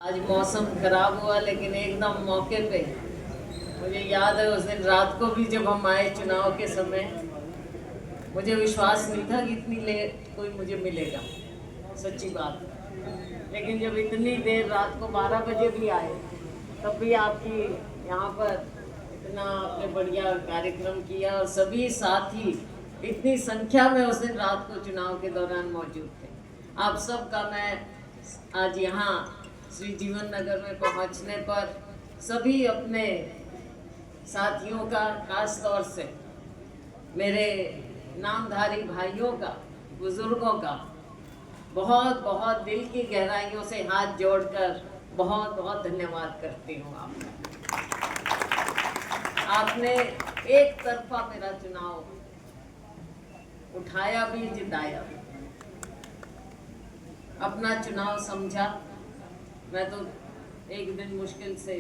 आज मौसम खराब हुआ लेकिन एकदम मौके पे। मुझे याद है उस दिन रात को भी जब हम आए चुनाव के समय, मुझे विश्वास नहीं था कि इतनी लेट कोई मुझे मिलेगा, सच्ची बात। लेकिन जब इतनी देर रात को 12 बजे भी आए, तब भी आपकी यहाँ पर इतना आपने बढ़िया कार्यक्रम किया और सभी साथी इतनी संख्या में उस दिन रात को चुनाव के दौरान मौजूद थे। आप सबका मैं आज यहाँ श्री जीवन नगर में पहुंचने पर सभी अपने साथियों का, खास तौर से मेरे नामधारी भाइयों का, बुजुर्गों का बहुत बहुत दिल की गहराइयों से हाथ जोड़कर बहुत बहुत धन्यवाद करती हूँ आपका। आपने एक तरफा मेरा चुनाव उठाया भी, जिताया भी, अपना चुनाव समझा। मैं तो एक दिन मुश्किल से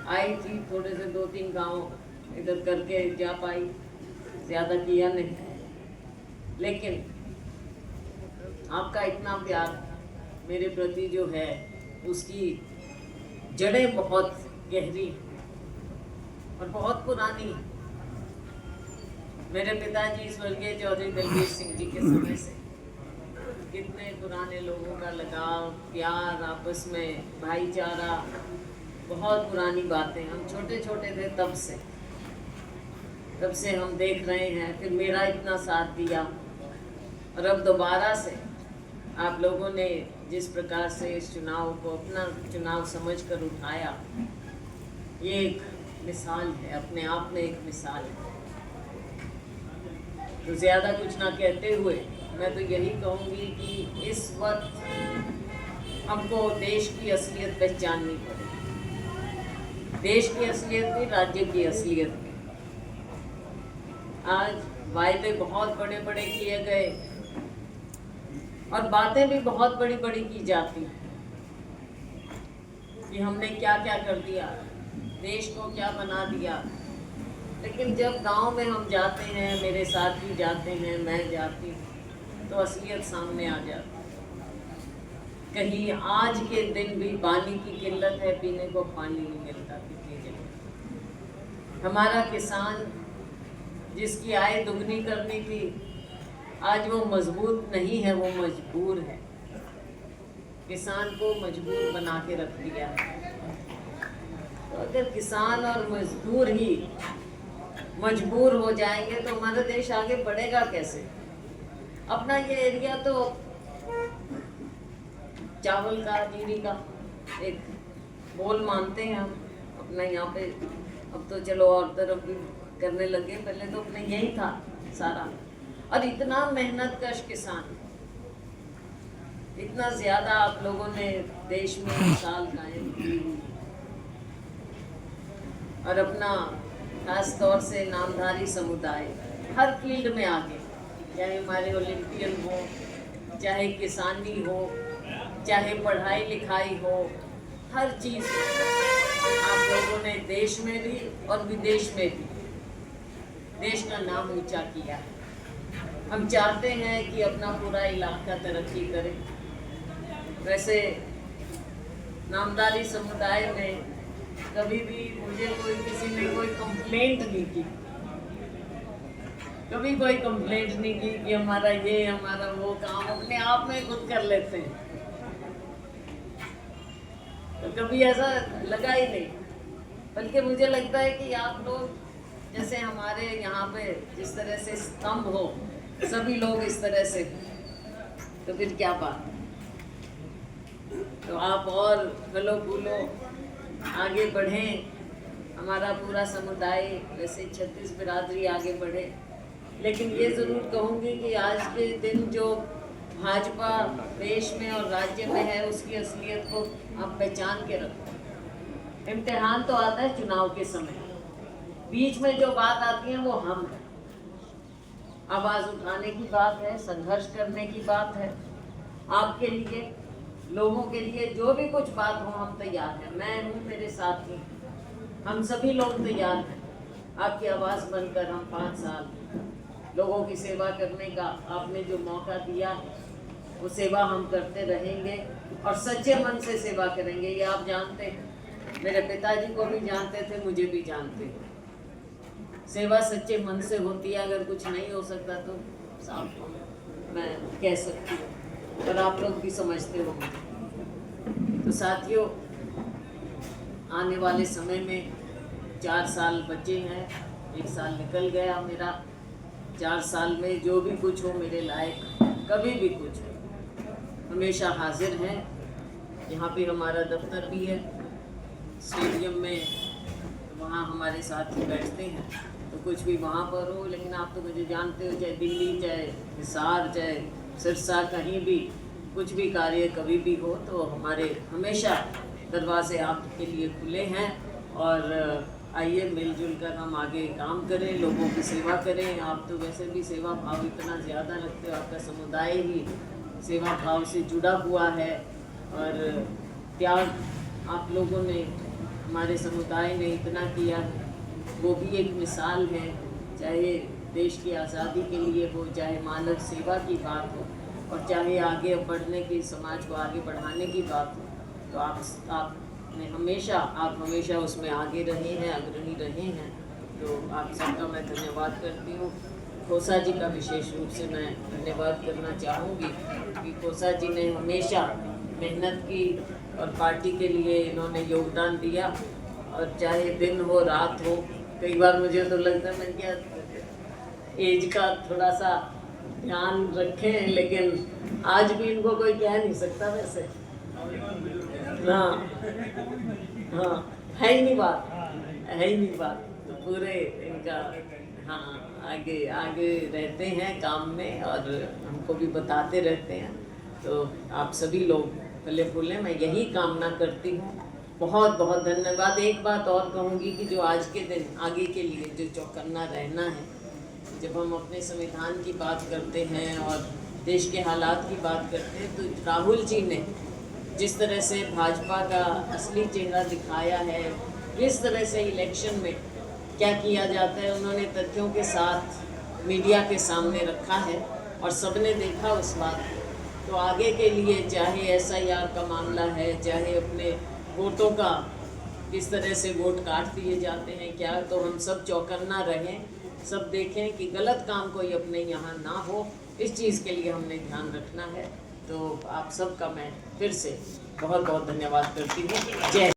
आई थी, थोड़े से 2-3 गांव इधर करके जा पाई, ज़्यादा किया नहीं। लेकिन आपका इतना प्यार मेरे प्रति जो है, उसकी जड़ें बहुत गहरी और बहुत पुरानी। मेरे पिताजी स्वर्गीय चौधरी दलबीर सिंह जी के समय से कितने पुराने लोगों का लगाव, प्यार, आपस में भाईचारा, बहुत पुरानी बातें। हम छोटे छोटे थे तब से हम देख रहे हैं। फिर मेरा इतना साथ दिया और अब दोबारा से आप लोगों ने जिस प्रकार से इस चुनाव को अपना चुनाव समझकर उठाया, ये एक मिसाल है, अपने आप में एक मिसाल है। तो ज़्यादा कुछ ना कहते हुए मैं तो यही कहूँगी कि इस वक्त हमको देश की असलियत पहचाननी पड़ेगी। देश की असलियत भी, राज्य की असलियत भी। आज वायदे बहुत बड़े बड़े किए गए और बातें भी बहुत बड़ी बड़ी की जाती हैं कि हमने क्या क्या कर दिया, देश को क्या बना दिया। लेकिन जब गांव में हम जाते हैं, मेरे साथी जाते हैं, मैं जाती हूँ, तो असलियत सामने आ जाती है। कहीं आज के दिन भी पानी की किल्लत है, पीने को पानी नहीं मिलता कितनी जगह। हमारा किसान जिसकी आय दुगनी करनी थी, आज वो मजबूत नहीं है, वो मजबूर है। किसान को मजबूर बना के रख दिया है। तो अगर किसान और मजदूर ही मजबूर हो जाएंगे तो हमारा देश आगे बढ़ेगा कैसे? अपना ये एरिया तो चावल का, जीरी का एक मोल मानते हैं हम अपना यहाँ पे। अब तो चलो और तरफ भी करने लगे, पहले तो अपने यही था सारा। और इतना मेहनत कश किसान, इतना ज़्यादा आप लोगों ने देश में मिसाल कायम की और अपना खास तौर से नामधारी समुदाय हर फील्ड में आगे, चाहे हमारे ओलंपियन हो, चाहे किसानी हो, चाहे पढ़ाई लिखाई हो, हर चीज़ आप लोगों ने देश में भी और विदेश में भी देश का नाम ऊंचा किया है। हम चाहते हैं कि अपना पूरा इलाका तरक्की करे। वैसे नामधारी समुदाय में कभी भी मुझे किसी ने कोई कंप्लेंट नहीं की, कभी कोई कंप्लेंट नहीं की कि हमारा ये, हमारा वो काम अपने आप में खुद कर लेते हैं। तो कभी ऐसा लगा ही नहीं। बल्कि मुझे लगता है कि आप लोग जैसे हमारे यहाँ पे जिस तरह से स्तंभ हो, सभी लोग इस तरह से, तो फिर क्या बात। तो आप और फलो फूलो आगे बढ़ें, हमारा पूरा समुदाय, वैसे 36 बिरादरी आगे बढ़े। लेकिन ये ज़रूर कहूँगी कि आज के दिन जो भाजपा देश में और राज्य में है, उसकी असलियत को आप पहचान के रखो। इम्तिहान तो आता है चुनाव के समय, बीच में जो बात आती है वो हम हैं। आवाज़ उठाने की बात है, संघर्ष करने की बात है। आपके लिए, लोगों के लिए जो भी कुछ बात हो, हम तैयार हैं। मैं हूँ, मेरे साथी, हम सभी लोग तैयार हैं आपकी आवाज़ बनकर। हम 5 साल लोगों की सेवा करने का आपने जो मौका दिया, वो सेवा हम करते रहेंगे। और सच्चे मन से सेवा करेंगे। ये आप जानते हैं, मेरे पिताजी को भी जानते थे, मुझे भी जानते हैं। सेवा सच्चे मन से होती है। अगर कुछ नहीं हो सकता तो साफ मैं कह सकती हूँ, और आप लोग भी समझते हो। तो साथियों, आने वाले समय में 4 साल बचे हैं, 1 साल निकल गया मेरा। 4 साल में जो भी कुछ हो मेरे लायक, कभी भी कुछ हो, हमेशा हाजिर हैं। यहाँ पे हमारा दफ्तर भी है स्टेडियम में, वहाँ हमारे साथ ही बैठते हैं। तो कुछ भी वहाँ पर हो, लेकिन आप तो मुझे जानते हो, चाहे दिल्ली, चाहे हिसार, चाहे सिरसा, कहीं भी कुछ भी कार्य कभी भी हो, तो हमारे हमेशा दरवाजे आपके लिए खुले हैं। और आइए मिलजुल कर हम आगे काम करें, लोगों की सेवा करें। आप तो वैसे भी सेवा भाव इतना ज़्यादा रखते हो, आपका समुदाय ही सेवा भाव से जुड़ा हुआ है। और त्याग आप लोगों ने, हमारे समुदाय ने इतना किया है, वो भी एक मिसाल है। चाहे देश की आज़ादी के लिए हो, चाहे मानव सेवा की बात हो, और चाहे आगे बढ़ने की, समाज को आगे बढ़ाने की बात हो, तो आप हमेशा उसमें आगे रहे हैं, अग्रणी रहे हैं। तो आप सबका मैं धन्यवाद करती हूँ। खोसा जी का विशेष रूप से मैं धन्यवाद करना चाहूँगी कि खोसा जी ने हमेशा मेहनत की और पार्टी के लिए इन्होंने योगदान दिया। और चाहे दिन हो रात हो, कई बार मुझे तो लगता है मैं क्या एज का थोड़ा सा ध्यान रखें, लेकिन आज भी इनको कोई कह नहीं सकता वैसे। हाँ हाँ, है ही नहीं बात। तो पूरे इनका, हाँ, आगे रहते हैं काम में, और हमको भी बताते रहते हैं। तो आप सभी लोग फले फूलें, मैं यही कामना करती हूँ। बहुत बहुत धन्यवाद। एक बात और कहूँगी कि जो आज के दिन आगे के लिए जो चौकन्ना रहना है, जब हम अपने संविधान की बात करते हैं और देश के हालात की बात करते हैं, तो राहुल जी ने जिस तरह से भाजपा का असली चेहरा दिखाया है, किस तरह से इलेक्शन में क्या किया जाता है, उन्होंने तथ्यों के साथ मीडिया के सामने रखा है और सबने देखा उस बात को। तो आगे के लिए चाहे SIR का मामला है, चाहे अपने वोटों का किस तरह से वोट काट दिए जाते हैं क्या, तो हम सब चौकन्ना रहें, सब देखें कि गलत काम कोई अपने यहाँ ना हो। इस चीज़ के लिए हमने ध्यान रखना है। तो आप सबका मैं फिर से बहुत बहुत धन्यवाद करती हूँ। जय